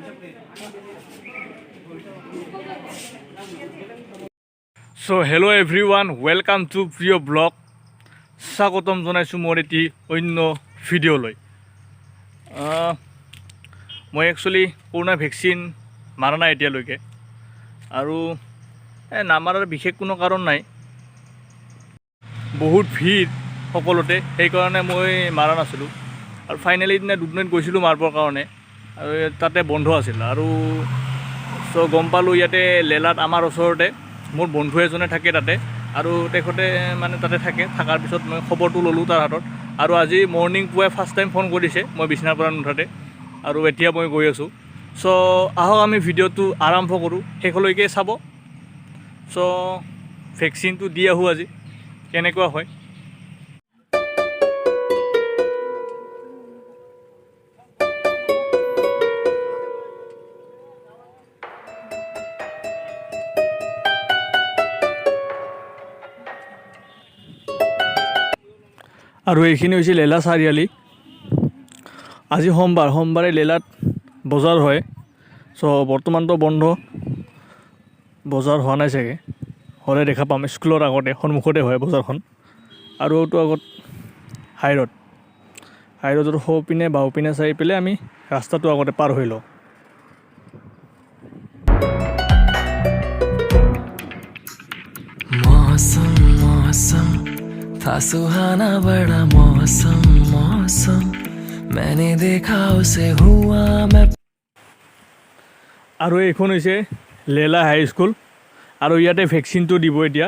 So hello everyone, welcome to Priyo Blog. স্বাগতম জনাইছোঁ মোৰ এটি অন্য ভিডিঅ'লৈ। মই একচুৱেলি কৰোণা ভেকচিন মাৰা নাই এতিয়ালৈকে, আৰু নামাৰাৰ বিশেষ কোনো কাৰণ নাই। বহুত ভিৰ সকলোতে, সেইকাৰণে মই মাৰা নাছিলোঁ। আৰু ফাইনেলি দিনা দুদিনত গৈছিলোঁ মাৰিবৰ কাৰণে, আৰু তাতে বন্ধ আছিল। আৰু চ' গম পালোঁ ইয়াতে লেলাত আমাৰ ওচৰতে মোৰ বন্ধু এজনে থাকে তাতে, আৰু তেখেতে মানে তাতে থাকে। থকাৰ পিছত মই খবৰটো ল'লোঁ তাৰ হাতত, আৰু আজি মৰ্ণিং পুৱাই ফাৰ্ষ্ট টাইম ফোন কৰিছে মই বিচনাৰ পৰা নুঠাতে, আৰু এতিয়া মই গৈ আছোঁ। চ' আহক আমি ভিডিঅ'টো আৰম্ভ কৰোঁ, শেষলৈকে চাব। চ' ভেকচিনটো দি আহোঁ আজি, কেনেকুৱা হয়। আৰু এইখিনি হৈছে লেলা চাৰিআলি। আজি সোমবাৰে লেলাত বজাৰ হয়। চ' বৰ্তমানতো বন্ধ, বজাৰ হোৱা নাই চাগে, হ'লে দেখা পাম। স্কুলৰ আগতে সন্মুখতে হয় বজাৰখন। আৰু এইটো আগত হাইৰোডৰ সোঁপিনে বাওঁপিনে চাই পেলাই আমি ৰাস্তাটো আগতে পাৰ হৈ লওঁ। मौसम था सुहाना बड़ा मौसम मैंने देखा उसे हुआ मैं। আৰু এইখন হৈছে লেলা হাই স্কুল, আৰু ইয়াতে ভেকচিনটো দিব এতিয়া।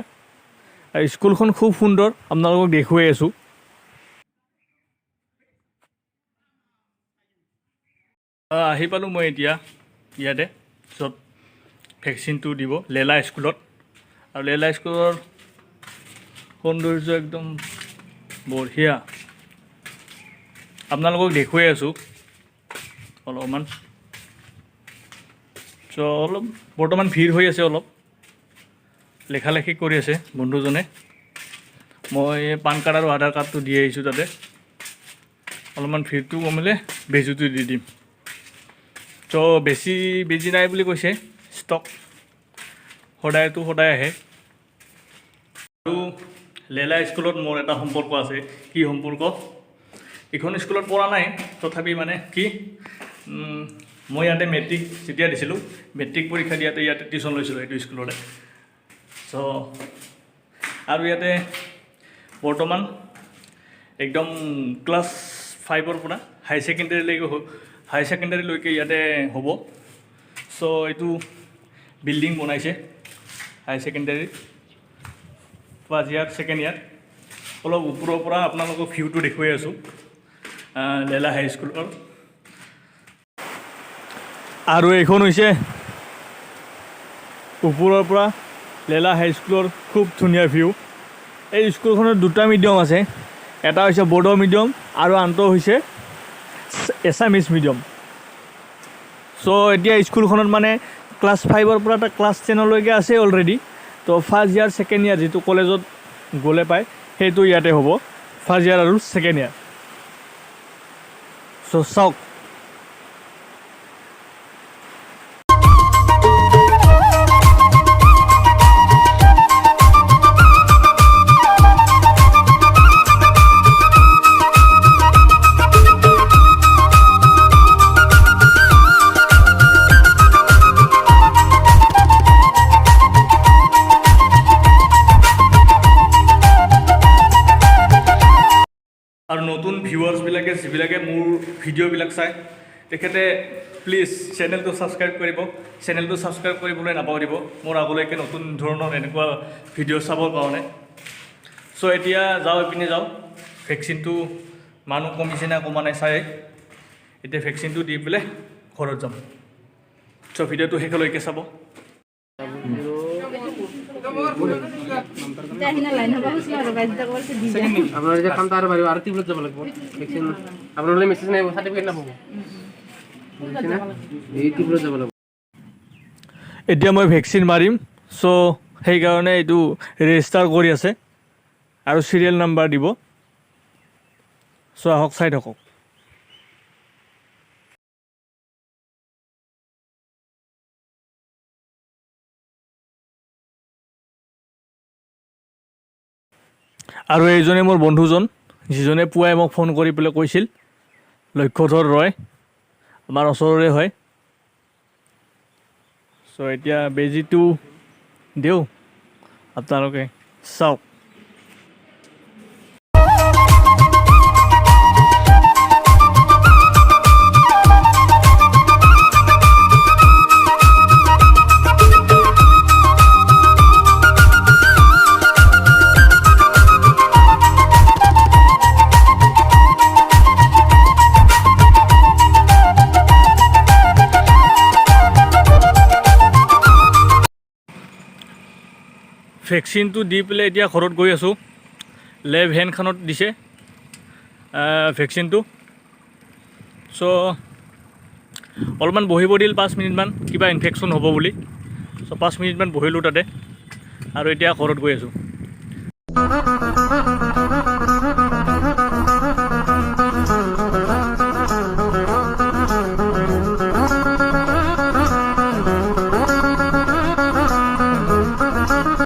স্কুলখন খুব সুন্দৰ, আপোনালোকক দেখুৱাই আছোঁ। আহি পালোঁ মই এতিয়া ইয়াতে, য'ত ভেকচিনটো দিব, লেলা স্কুলত। আৰু লেলা স্কুলৰ সৌন্দৰ্য একদম বঢ়িয়া, আপোনালোকক দেখুৱাই আছোঁ অলপমান। চ' অলপ বৰ্তমান ভিৰ হৈ আছে, অলপ লেখালেখি কৰি আছে বন্ধুজনে। মই পান কাৰ্ড আৰু আধাৰ কাৰ্ডটো দি আহিছোঁ তাতে। অলপমান ভিৰটো কমিলে বেজীটো দি দিম। চ' বেছি বেজি নাই বুলি কৈছে, ষ্টক সদায় আহে। আৰু লেলা স্কুলত মোৰ এটা সম্পৰ্ক আছে। কি সম্পৰ্ক? এইখন স্কুলত পঢ়া নাই, তথাপি মানে কি, মই ইয়াতে মেট্ৰিক যেতিয়া দিছিলোঁ, মেট্ৰিক পৰীক্ষা দিয়াতে ইয়াতে টিউশ্যন লৈছিলোঁ এইটো স্কুলতে। চ' আৰু ইয়াতে বৰ্তমান একদম ক্লাছ 5ৰ পৰা হাই ছেকেণ্ডেৰীলৈকে ইয়াতে হ'ব। চ' এইটো বিল্ডিং বনাইছে হাই ছেকেণ্ডেৰীৰ ফাৰ্ষ্ট ইয়াৰ ছেকেণ্ড ইয়াৰ। অলপ ওপৰৰ পৰা আপোনালোকক ভিউটো দেখুৱাই আছোঁ লেলা হাই স্কুলৰ। আৰু এইখন হৈছে ওপৰৰ পৰা লেলা হাই স্কুলৰ খুব ধুনীয়া ভিউ। এই স্কুলখনত দুটা মিডিয়াম আছে, এটা হৈছে বড়ো মিডিয়াম আৰু আনটো হৈছে এছামিছ মিডিয়াম। চ' এতিয়া স্কুলখনত মানে ক্লাছ 5ৰ পৰা এটা ক্লাছ 10লৈকে আছে অলৰেডি। তো ফাৰ্ষ্ট ইয়াৰ ছেকেণ্ড ইয়াৰ যিটো কলেজত গ'লে পায়, সেইটো ইয়াতে হ'ব, ফাৰ্ষ্ট ইয়াৰ আৰু ছেকেণ্ড ইয়াৰ। চ' চাওক। আৰু নতুন ভিউৱাৰ্ছবিলাকে যিবিলাকে মোৰ ভিডিঅ'বিলাক চায়, তেখেতে প্লিজ চেনেলটো ছাবস্ক্ৰাইব কৰিব। চেনেলটো ছাবস্ক্ৰাইব কৰিবলৈ নাপাহৰিব মোৰ আগলৈকে নতুন ধৰণৰ এনেকুৱা ভিডিঅ' চাবৰ কাৰণে। চ' এতিয়া এইপিনে যাওঁ। ভেকচিনটো মানুহ কমিছে না কমা নাই চাই, এতিয়া ভেকচিনটো দি পেলাই ঘৰত যাম। চ' ভিডিঅ'টো শেষলৈকে চাব। এতিয়া মই ভেকচিন মাৰিম, চ' সেইকাৰণে এইটো ৰেজিষ্টাৰ কৰি আছে আৰু চিৰিয়েল নাম্বাৰ দিব। চ' আহক চাই থাকক। আৰু এইজনে মোৰ বন্ধুজন, যিজনে পুৱাই মোক ফোন কৰি পেলাই কৈছিল লক্ষ্যধৰ ৰয়, আমাৰ ওচৰৰে হয়। চ' এতিয়া বেজীটো দিওঁ, আপোনালোকে চাওক। ভেকচিনটো দি পেলাই এতিয়া ঘৰত গৈ আছোঁ। লেফ্ট হেণ্ডখনত দিছে ভেকচিনটো। চ' অলপমান বহিব দিল 5 মিনিটমান, কিবা ইনফেকশ্যন হ'ব বুলি। চ' 5 মিনিটমান বহিলোঁ তাতে, আৰু এতিয়া ঘৰত গৈ আছোঁ।